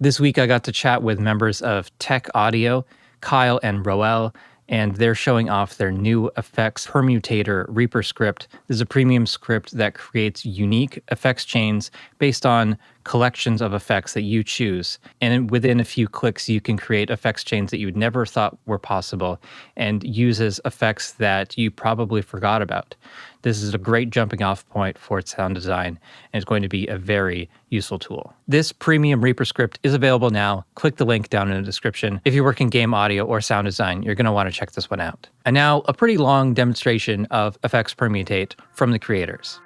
This week, I got to chat with members of Tech Audio, Kyle and Roel, and they're showing off their new FX Permutator ReaScript. This is a premium script that creates unique effects chains based on collections of effects that you choose. And within a few clicks, you can create effects chains that you would never thought were possible and uses effects that you probably forgot about. This is a great jumping off point for sound design, and it's going to be a very useful tool. This premium ReaScript is available now. Click the link down in the description. If you work in game audio or sound design, you're going to want to check this one out. And now, a pretty long demonstration of FX Permutate from the creators.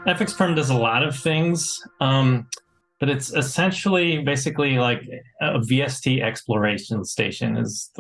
FX Perm does a lot of things, but it's essentially basically like a VST exploration station is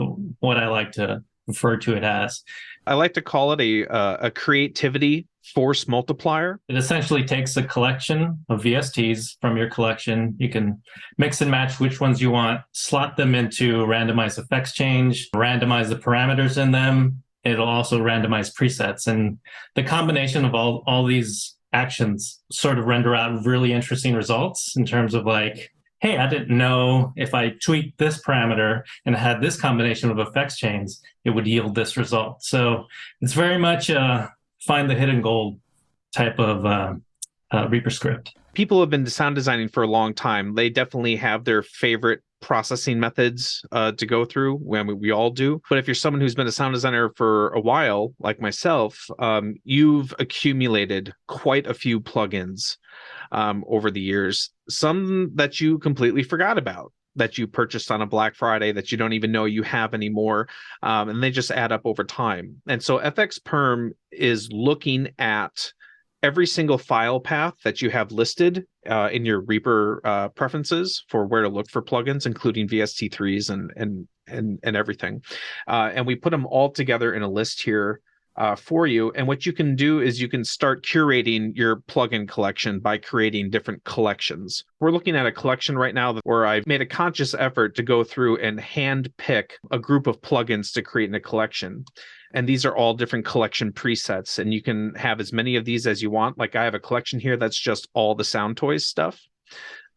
what I like to refer to it as. I like to call it a creativity force multiplier. It essentially takes a collection of VSTs from your collection. You can mix and match which ones you want, slot them into randomized effects change, randomize the parameters in them. It'll also randomize presets. And the combination of all these actions sort of render out really interesting results in terms of like, hey, I didn't know if I tweaked this parameter and had this combination of effects chains, it would yield this result. So it's very much a find the hidden gold type of ReaScript. People have been sound designing for a long time. They definitely have their favorite processing methods to go through. I mean, we all do. But if you're someone who's been a sound designer for a while, like myself, you've accumulated quite a few plugins over the years. Some that you completely forgot about, that you purchased on a Black Friday that you don't even know you have anymore. And they just add up over time. And so FX Perm is looking at every single file path that you have listed in your Reaper preferences for where to look for plugins, including VST3s and everything. And we put them all together in a list here for you. And what you can do is you can start curating your plugin collection by creating different collections. We're looking at a collection right now where I've made a conscious effort to go through and hand pick a group of plugins to create in a collection. And these are all different collection presets, and you can have as many of these as you want. Like I have a collection here that's just all the Sound Toys stuff.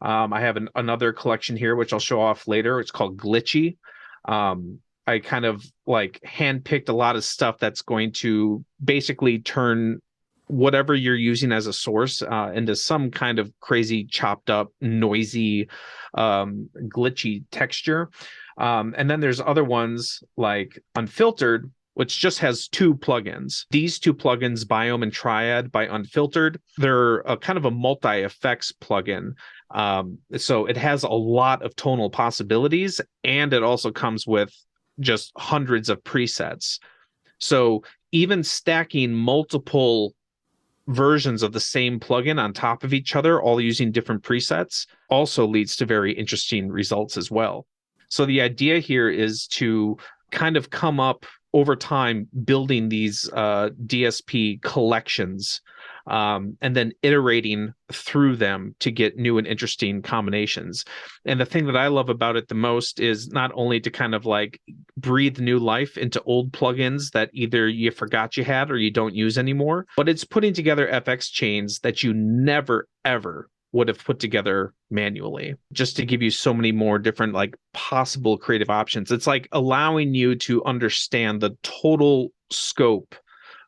I have another collection here, which I'll show off later. It's called Glitchy. I kind of like handpicked a lot of stuff that's going to basically turn whatever you're using as a source into some kind of crazy, chopped up, noisy, glitchy texture. And then there's other ones like Unfiltered, which just has two plugins. These two plugins, Biome and Triad by Unfiltered, they're a kind of a multi-effects plugin. So it has a lot of tonal possibilities, and it also comes with just hundreds of presets. So even stacking multiple versions of the same plugin on top of each other, all using different presets, also leads to very interesting results as well. So the idea here is to kind of come up over time building these DSP collections and then iterating through them to get new and interesting combinations. And the thing that I love about it the most is not only to kind of like breathe new life into old plugins that either you forgot you had or you don't use anymore, but it's putting together FX chains that you never, ever would have put together manually, just to give you so many more different like possible creative options. It's like allowing you to understand the total scope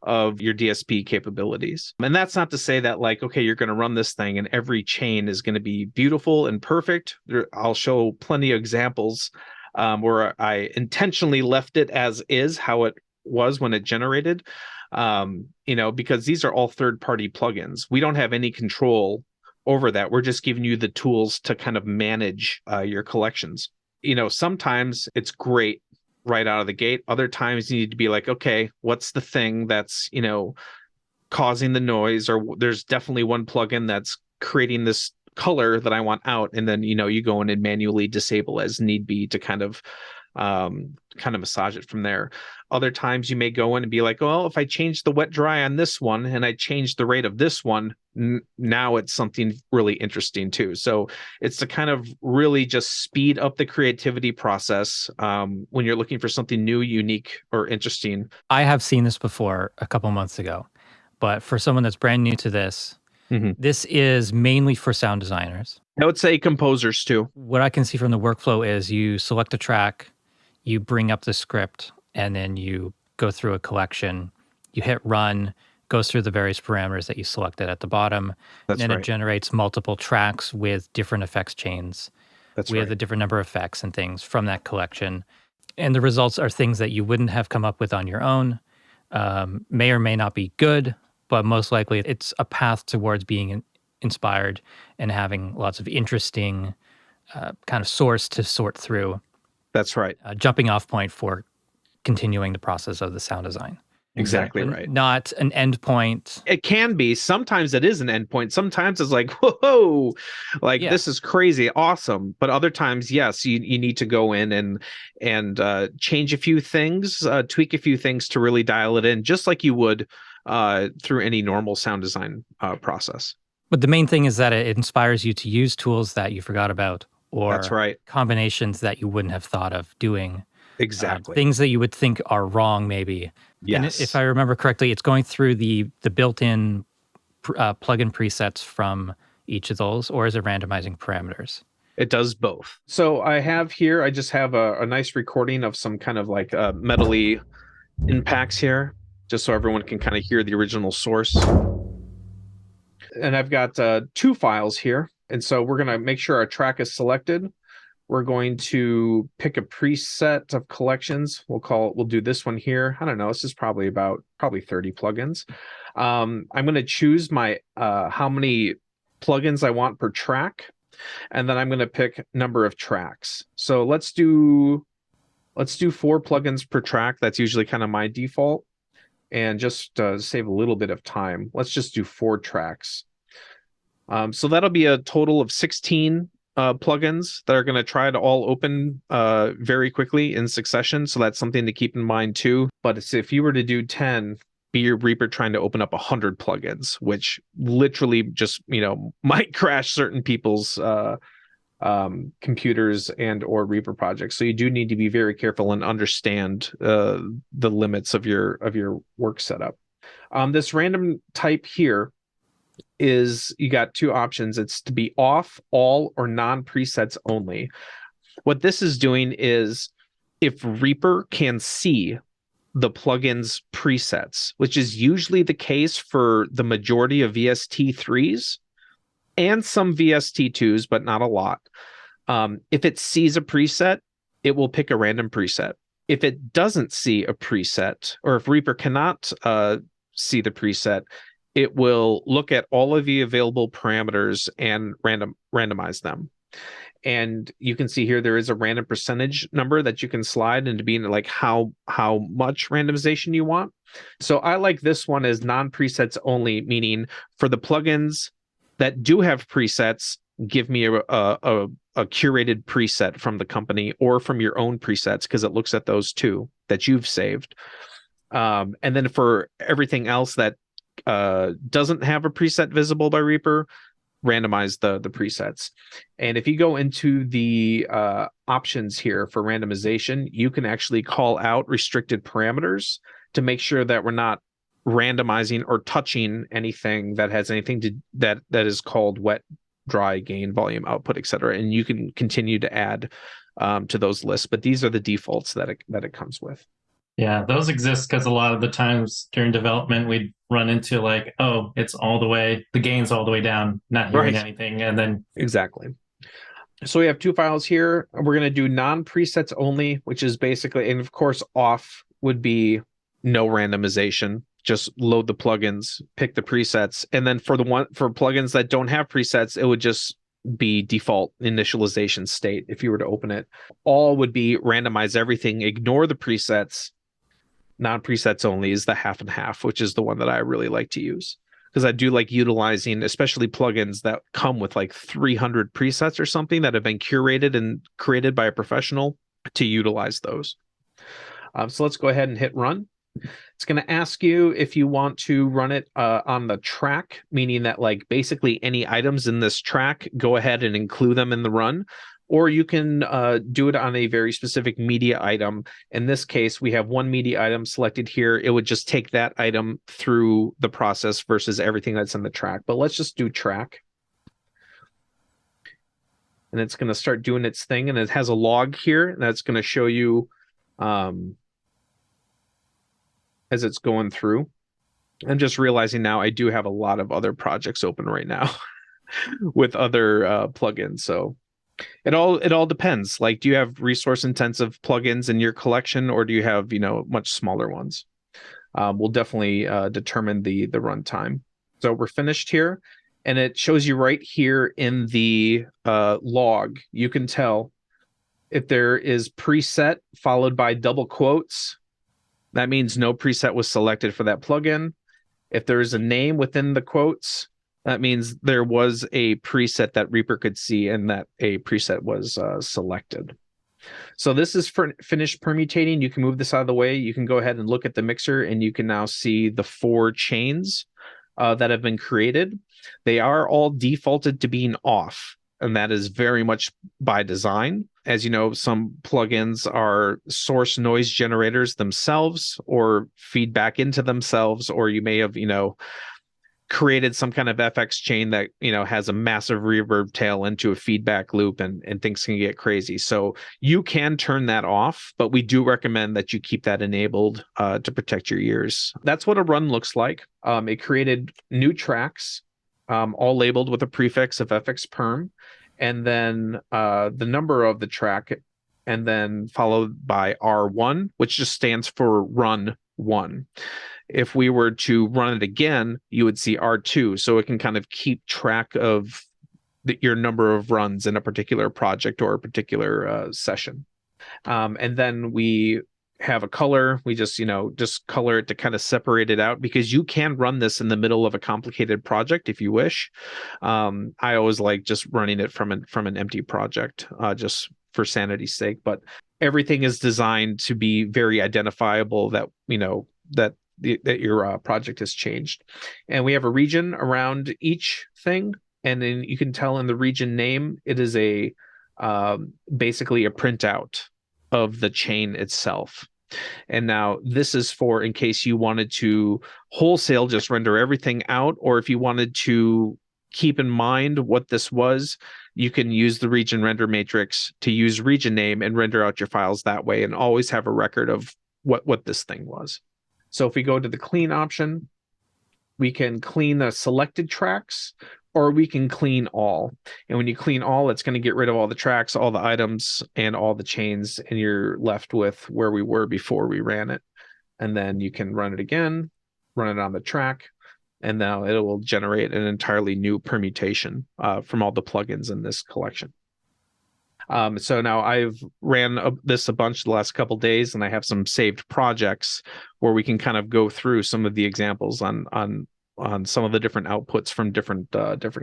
of your DSP capabilities. And that's not to say that like, okay, you're going to run this thing and every chain is going to be beautiful and perfect. I'll show plenty of examples where I intentionally left it as is, how it was when it generated, because these are all third-party plugins. We don't have any control over that. We're just giving you the tools to kind of manage your collections. Sometimes it's great right out of the gate. Other times you need to be like, okay, what's the thing that's, causing the noise? Or there's definitely one plugin that's creating this color that I want out. And then, you go in and manually disable as need be to kind of massage it from there. Other times you may go in and be like, well, if I change the wet dry on this one and I change the rate of this one, now it's something really interesting too. So it's to kind of really just speed up the creativity process when you're looking for something new, unique, or interesting. I have seen this before a couple months ago, but for someone that's brand new to this, this is mainly for sound designers. I would say composers too. What I can see from the workflow is you select a track, you bring up the script, and then you go through a collection. You hit run, goes through the various parameters that you selected at the bottom. That's and then right. it generates multiple tracks with different effects chains. That's with a different number of effects and things from that collection. And the results are things that you wouldn't have come up with on your own, may or may not be good, but most likely it's a path towards being inspired and having lots of interesting kind of source to sort through. That's right. A jumping off point for continuing the process of the sound design. Exactly right. Not an end point. It can be. Sometimes it is an end point. Sometimes it's like, whoa, like this is crazy, awesome. But other times, yes, you need to go in and change a few things, tweak a few things to really dial it in, just like you would through any normal sound design process. But the main thing is that it inspires you to use tools that you forgot about, or that's right, combinations that you wouldn't have thought of doing. Exactly. Things that you would think are wrong, maybe. Yes. And if I remember correctly, it's going through the built-in plugin presets from each of those, or is it randomizing parameters? It does both. So I just have a nice recording of some kind of like metally impacts here, just so everyone can kind of hear the original source. And I've got 2 files here. And so we're going to make sure our track is selected. We're going to pick a preset of collections. We'll do this one here. I don't know. This is probably 30 plugins. I'm going to choose my how many plugins I want per track, and then I'm going to pick number of tracks. So let's do 4 plugins per track. That's usually kind of my default. And just save a little bit of time, let's just do 4 tracks. So that'll be a total of 16 plugins that are going to try to all open very quickly in succession. So that's something to keep in mind too. But if you were to do 10, be your Reaper trying to open up 100 plugins, which literally just, might crash certain people's computers and or Reaper projects. So you do need to be very careful and understand the limits of your work setup. This random type here is, you got 2 options. It's to be off, all, or non-presets only. What this is doing is, if Reaper can see the plugin's presets, which is usually the case for the majority of VST3s and some VST2s, but not a lot. If it sees a preset, it will pick a random preset. If it doesn't see a preset, or if Reaper cannot see the preset, it will look at all of the available parameters and randomize them. And you can see here there is a random percentage number that you can slide into being like how much randomization you want. So I like this one as non-presets only, meaning for the plugins that do have presets, give me a curated preset from the company or from your own presets, because it looks at those too that you've saved. And then for everything else that doesn't have a preset visible by Reaper, randomize the presets. And if you go into the options here for randomization, you can actually call out restricted parameters to make sure that we're not randomizing or touching anything that has anything to that is called wet, dry, gain, volume, output, etc. And you can continue to add to those lists, but these are the defaults that it comes with. Yeah, those exist because a lot of the times during development, we'd run into like, oh, it's all the way, the gain's all the way down, not hearing anything. And then exactly. So we have 2 files here. We're going to do non-presets only, which is basically, and of course, off would be no randomization. Just load the plugins, pick the presets. And then for plugins that don't have presets, it would just be default initialization state if you were to open it. All would be randomize everything, ignore the presets. Non-presets only is the half and half, which is the one that I really like to use, because I do like utilizing especially plugins that come with like 300 presets or something that have been curated and created by a professional, to utilize those. So let's go ahead and hit run. It's going to ask you if you want to run it on the track, meaning that like basically any items in this track, go ahead and include them in the run. or you can do it on a very specific media item. In this case, we have one media item selected here. It would just take that item through the process versus everything that's in the track. But let's just do track. And it's going to start doing its thing. And it has a log here, and that's going to show you as it's going through. I'm just realizing now I do have a lot of other projects open right now with other plugins. So it all depends. Like, do you have resource intensive plugins in your collection, or do you have, much smaller ones? We'll definitely determine the runtime. So we're finished here, and it shows you right here in the log. You can tell if there is preset followed by double quotes, that means no preset was selected for that plugin. If there is a name within the quotes, that means there was a preset that Reaper could see and that a preset was selected. So this is for finished permutating. You can move this out of the way. You can go ahead and look at the mixer, and you can now see the 4 chains that have been created. They are all defaulted to being off, and that is very much by design. As you know, some plugins are source noise generators themselves or feedback into themselves, or you may have, created some kind of FX chain that, has a massive reverb tail into a feedback loop, and things can get crazy. So you can turn that off, but we do recommend that you keep that enabled to protect your ears. That's what a run looks like. It created new tracks, all labeled with a prefix of FX Perm, and then the number of the track, and then followed by R1, which just stands for run 1. If we were to run it again, you would see R2. So it can kind of keep track of your number of runs in a particular project or a particular session. And then we have a color. We just color it to kind of separate it out, because you can run this in the middle of a complicated project if you wish. I always like just running it from an empty project, just for sanity's sake. But everything is designed to be very identifiable, that that your project has changed. And we have a region around each thing, and then you can tell in the region name it is a basically a printout of the chain itself. And now this is for in case you wanted to wholesale just render everything out, or if you wanted to keep in mind what this was, you can use the region render matrix to use region name and render out your files that way, and always have a record of what this thing was. So if we go to the clean option, we can clean the selected tracks, or we can clean all. And when you clean all, it's going to get rid of all the tracks, all the items, and all the chains, and you're left with where we were before we ran it. And then you can run it again, run it on the track, and now it will generate an entirely new permutation from all the plugins in this collection. So now I've ran this a bunch the last couple days, and I have some saved projects where we can kind of go through some of the examples on some of the different outputs from different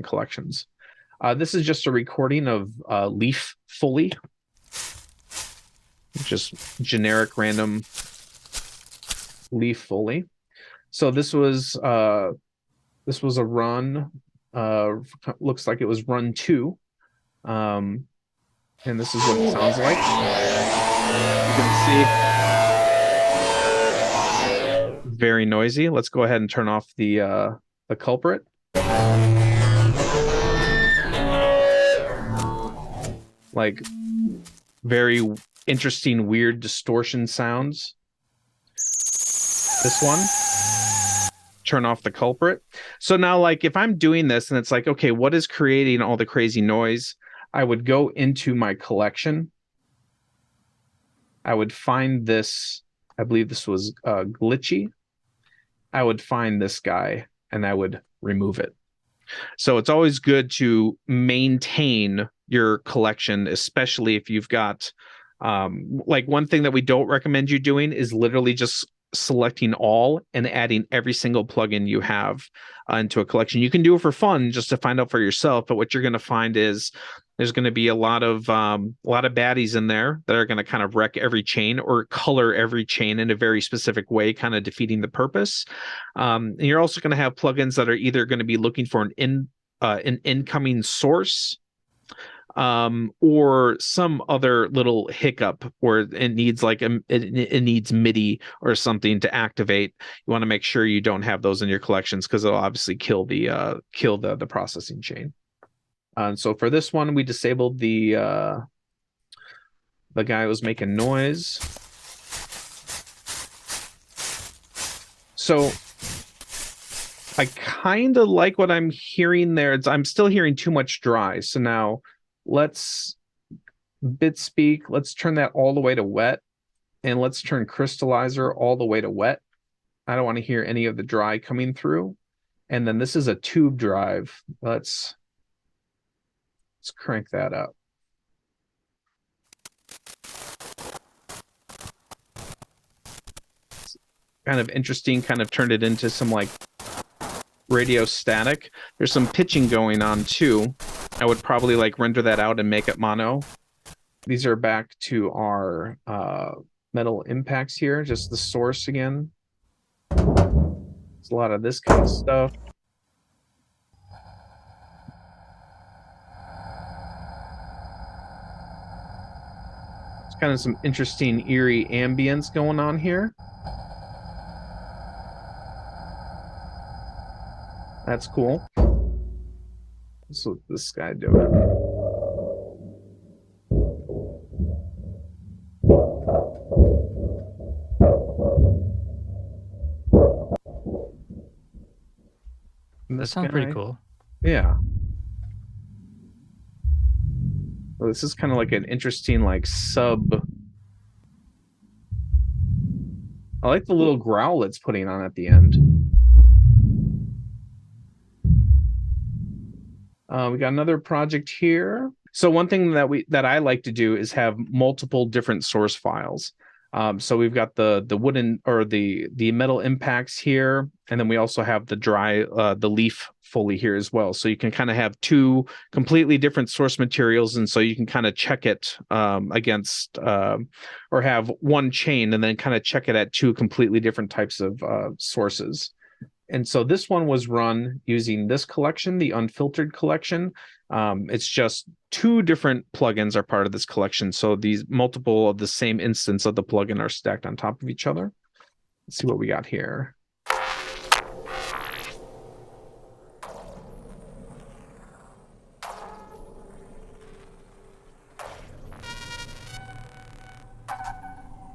collections. This is just a recording of Leaf Fully, just generic random Leaf Fully. So this was a run. Looks like it was run 2. And this is what it sounds like. You can see, very noisy. Let's go ahead and turn off the culprit. Like, very interesting, weird distortion sounds. This one. Turn off the culprit. So now, like, if I'm doing this and it's like, okay, what is creating all the crazy noise? I would go into my collection. I would find this, I believe this was glitchy. I would find this guy and I would remove it. So it's always good to maintain your collection, especially if you've got, like, one thing that we don't recommend you doing is literally just selecting all and adding every single plugin you have into a collection. You can do it for fun just to find out for yourself, but what you're going to find is there's going to be a lot of baddies in there that are going to kind of wreck every chain or color every chain in a very specific way, kind of defeating the purpose. And you're also going to have plugins that are either going to be looking for an incoming source or some other little hiccup where it needs like it needs MIDI or something to activate. You want to make sure you don't have those in your collections because it'll obviously kill the processing chain. And so for this one, we disabled the guy who was making noise. So I kind of like what I'm hearing there. I'm still hearing too much dry. So now let's bit speak. Let's turn that all the way to wet. And let's turn crystallizer all the way to wet. I don't want to hear any of the dry coming through. And then this is a tube drive. Let's crank that up. It's kind of interesting, kind of turned it into some like radio static. There's some pitching going on too. I would probably like render that out and make it mono. These are back to our metal impacts here, just the source again. It's a lot of this kind of stuff. It's kind of some interesting eerie ambience going on here. That's cool. What's this guy doing? That sounds pretty cool. Yeah. Well, this is kind of like an interesting like sub. I like the little growl it's putting on at the end. We got another project here. So one thing that I like to do is have multiple different source files. So we've got the wooden or the metal impacts here, and then we also have the dry the leaf Foley here as well. So you can kind of have two completely different source materials, and so you can kind of check it against or have one chain and then kind of check it at two completely different types of sources. And so this one was run using this collection, the unfiltered collection. It's just two different plugins are part of this collection. So these multiple of the same instance of the plugin are stacked on top of each other. Let's see what we got here.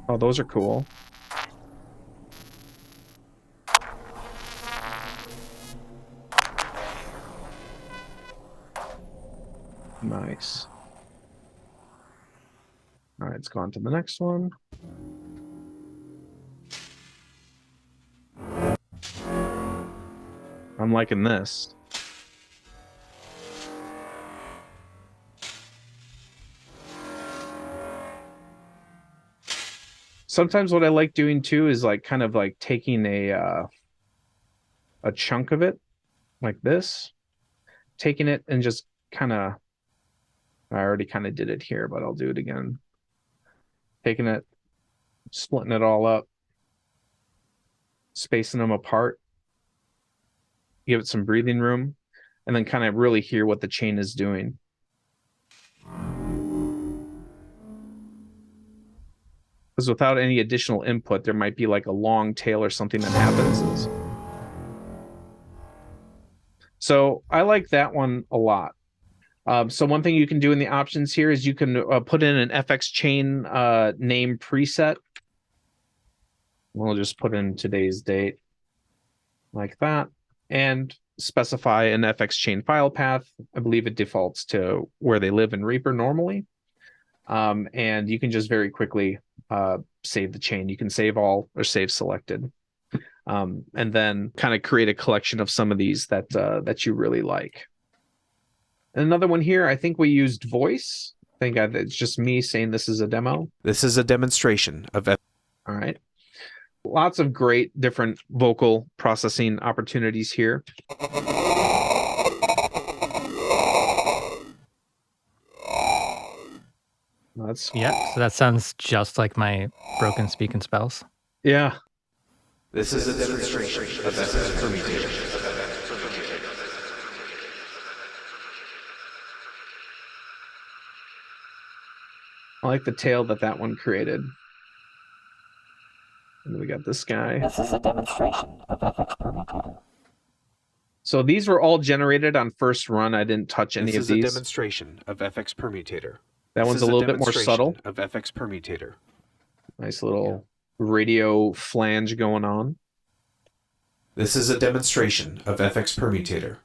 Oh, those are cool. Nice. All right, let's go on to the next one. I'm liking this. Sometimes what I like doing too is like kind of like taking a chunk of it like this, taking it and just kind of, I already kind of did it here, but I'll do it again. Taking it, splitting it all up, spacing them apart, give it some breathing room, and then kind of really hear what the chain is doing. Because without any additional input, there might be like a long tail or something that happens. So I like that one a lot. So one thing you can do in the options here is you can put in an FX chain name preset. We'll just put in today's date like that and specify an FX chain file path. I believe it defaults to where they live in Reaper normally. And you can just very quickly save the chain. You can save all or save selected. And then kind of create a collection of some of these that you really like. Another one here, I think we used voice. I think it's just me saying this is a demo. This is a demonstration of All right. Lots of great different vocal processing opportunities here. Yeah, so that sounds just like my broken speak and spells. Yeah. This is a demonstration of FX Permutator. I like the tail that one created. And then we got this guy. This is a demonstration of FX Permutator. So these were all generated on first run. I didn't touch any of these. This is a demonstration of FX Permutator. That one's a little bit more subtle. Of FX Permutator. Nice little radio flange going on. This is a demonstration of FX Permutator.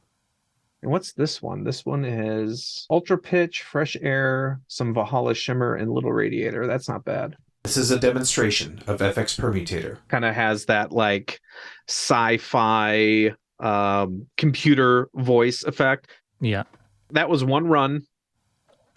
And what's this one? This one is ultra pitch, fresh air, some Valhalla shimmer, and little radiator. That's not bad. This is a demonstration of FX Permutator. Kind of has that like sci-fi computer voice effect. Yeah. That was one run,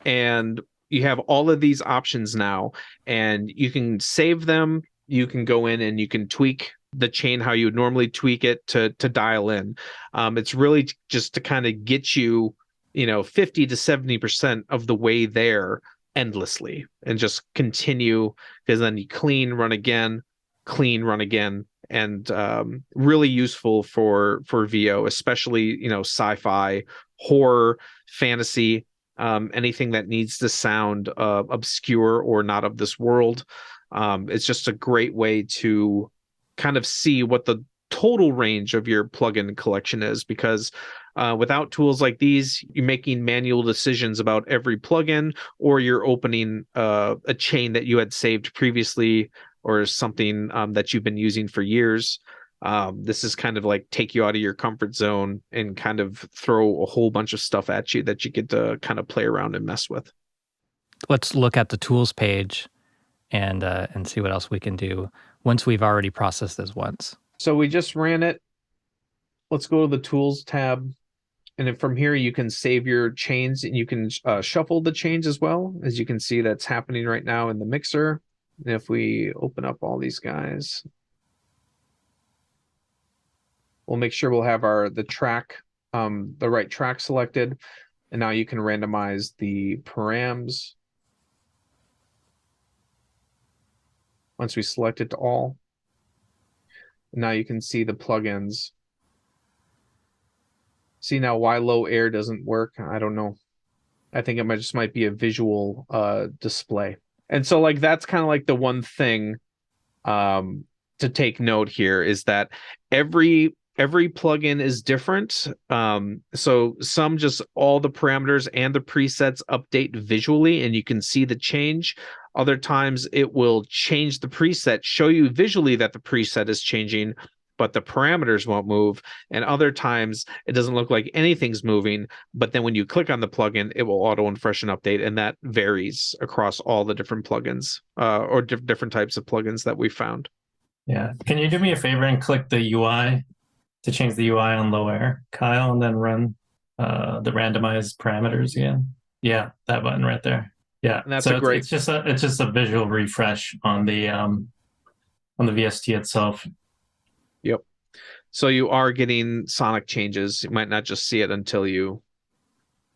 and you have all of these options now, and you can save them. You can go in and you can tweak the chain how you would normally tweak it to dial in. It's really just to kind of get you, 50 to 70% of the way there endlessly, and just continue, because then you clean, run again, and really useful for VO, especially sci-fi, horror, fantasy, anything that needs to sound obscure or not of this world. It's just a great way to kind of see what the total range of your plugin collection is, because without tools like these, you're making manual decisions about every plugin, or you're opening a chain that you had saved previously, or something that you've been using for years. This is kind of like take you out of your comfort zone and kind of throw a whole bunch of stuff at you that you get to kind of play around and mess with. Let's look at the tools page and see what else we can do once we've already processed this once. So we just ran it. Let's go to the tools tab. And then from here, you can save your chains, and you can shuffle the chains as well. As you can see, that's happening right now in the mixer. And if we open up all these guys, we'll make sure we'll have the right track selected. And now you can randomize the params once we select it to all. And now you can see the plugins. See now why low air doesn't work? I don't know. I think it might be a visual display. And so that's kind of like the one thing to take note here, is that every plugin is different. So some just all the parameters and the presets update visually, and you can see the change. Other times it will change the preset, show you visually that the preset is changing, but the parameters won't move. And other times it doesn't look like anything's moving, but then when you click on the plugin, it will auto and freshen update, and that varies across all the different plugins or different types of plugins that we found. Yeah. Can you do me a favor and click the UI to change the UI on low air, Kyle, and then run the randomized parameters again? Yeah, that button right there. Yeah, and that's so great. It's just a visual refresh on the VST itself. Yep. So you are getting sonic changes. You might not just see it until you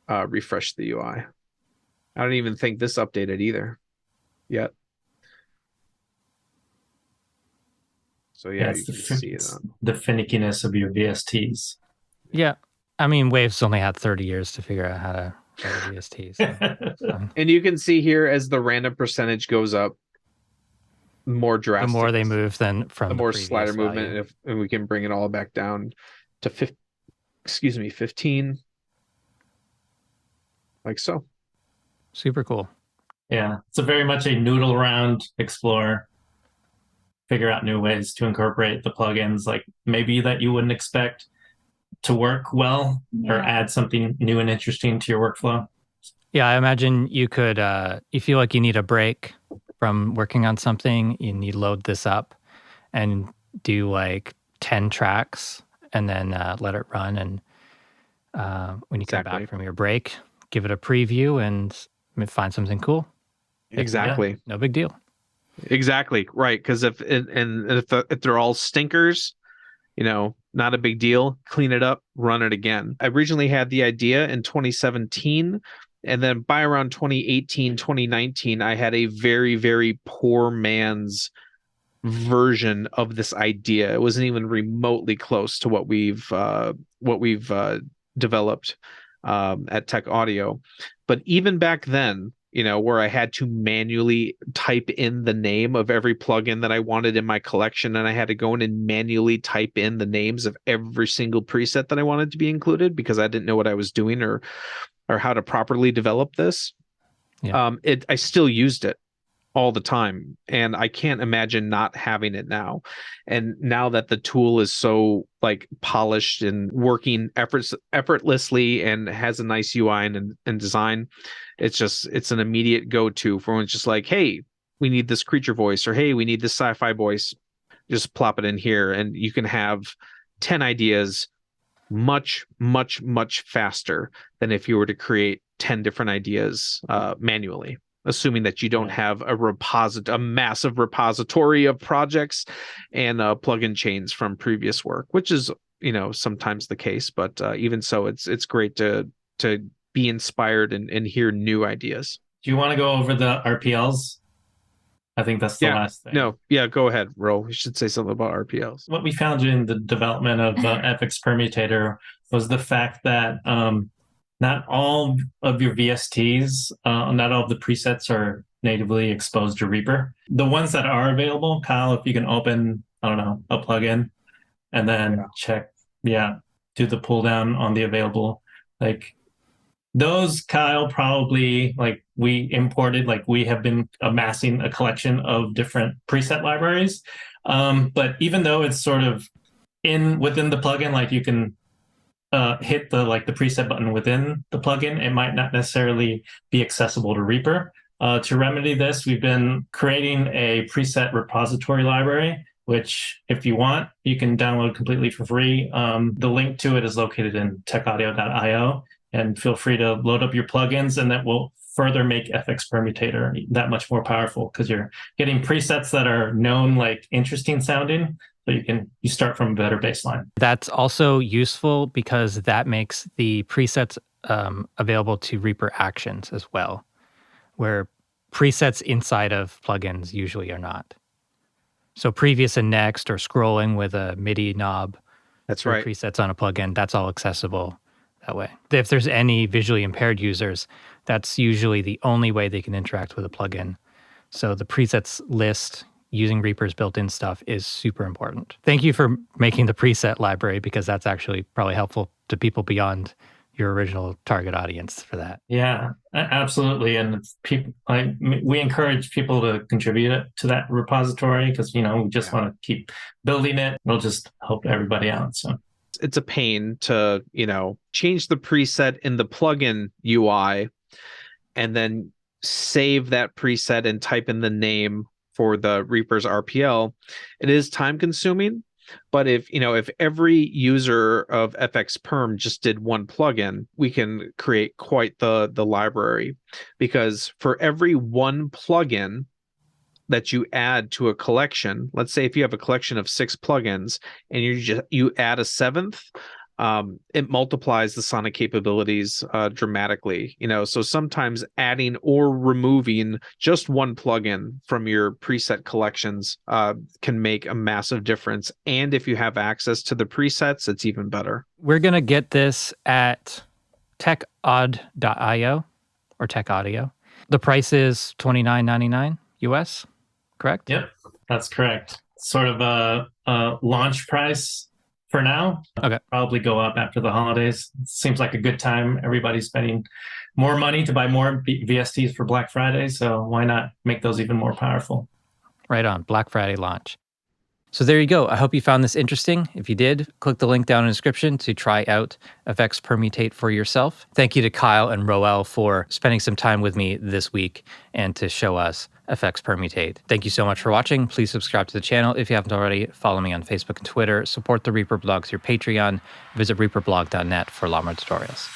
refresh the UI. I don't even think this updated either yet. So yeah, you can see it on the finickiness of your VSTs. Yeah. I mean, Wave's only had 30 years to figure out how to write a VST. So. And you can see here as the random percentage goes up, more drastic. The more they move than from the more slider value. movement, and we can bring it all back down to 15, like so. Super cool. Yeah, it's very much a noodle around, explore, figure out new ways to incorporate the plugins, like maybe that you wouldn't expect to work well, or add something new and interesting to your workflow. Yeah, I imagine you could, you feel like you need a break from working on something, you need to load this up and do like 10 tracks and then let it run. And when you come back from your break, give it a preview and find something cool. Exactly. Yeah, no big deal. Exactly. Right. Because if they're all stinkers, not a big deal. Clean it up, run it again. I originally had the idea in 2017. And then by around 2018, 2019, I had a very, very poor man's version of this idea. It wasn't even remotely close to what we've developed at Tech Audio. But even back then, where I had to manually type in the name of every plugin that I wanted in my collection, and I had to go in and manually type in the names of every single preset that I wanted to be included because I didn't know what I was doing or how to properly develop this. Yeah. I still used it all the time, and I can't imagine not having it now. And now that the tool is so polished and working effortlessly and has a nice UI and design, it's an immediate go-to for when it's just like, hey, we need this creature voice, or hey, we need this sci-fi voice. Just plop it in here, and you can have 10 ideas much, much, much faster than if you were to create 10 different ideas manually, assuming that you don't have a massive repository of projects and plugin chains from previous work, which is sometimes the case. But even so, it's great to be inspired and hear new ideas. Do you want to go over the RPLs? I think that's the last thing. No, go ahead, Roel. You should say something about RPLs. What we found in the development of FX Permutator was the fact that not all of your VSTs, not all of the presets are natively exposed to Reaper. The ones that are available, Kyle, if you can open, I don't know, a plugin and then check, do the pull down on the available, those, Kyle, probably we imported, we have been amassing a collection of different preset libraries. But even though it's sort of within the plugin, you can hit the preset button within the plugin, it might not necessarily be accessible to Reaper. To remedy this, we've been creating a preset repository library, which if you want, you can download completely for free. The link to it is located in techaudio.io. And feel free to load up your plugins, and that will further make FX Permutator that much more powerful because you're getting presets that are known, interesting sounding, so you start from a better baseline. That's also useful because that makes the presets available to Reaper actions as well, where presets inside of plugins usually are not. So previous and next, or scrolling with a MIDI knob. That's right. Presets on a plugin, that's all accessible that way. If there's any visually impaired users, that's usually the only way they can interact with a plugin. So the presets list using Reaper's built-in stuff is super important. Thank you for making the preset library, because that's actually probably helpful to people beyond your original target audience for that. Yeah, absolutely. And people, we encourage people to contribute to that repository because, we just want to keep building it. We'll just help everybody out. So it's a pain to, change the preset in the plugin UI and then save that preset and type in the name for the Reaper's RPL. It is time consuming, but if every user of FX Perm just did one plugin, we can create quite the library, because for every one plugin that you add to a collection, let's say if you have a collection of 6 plugins and you add a 7th, it multiplies the sonic capabilities dramatically. So sometimes adding or removing just one plugin from your preset collections can make a massive difference. And if you have access to the presets, it's even better. We're going to get this at techaud.io or Tech Audio. The price is $29.99 US. Correct? Yep, that's correct. Sort of a launch price for now. Okay. Probably go up after the holidays. Seems like a good time. Everybody's spending more money to buy more VSTs for Black Friday, so why not make those even more powerful? Right on, Black Friday launch. So there you go. I hope you found this interesting. If you did, click the link down in the description to try out FX Permutate for yourself. Thank you to Kyle and Roel for spending some time with me this week and to show us FX Permutate. Thank you so much for watching. Please subscribe to the channel if you haven't already. Follow me on Facebook and Twitter. Support the Reaper blog through Patreon. Visit reaperblog.net for a lot more tutorials.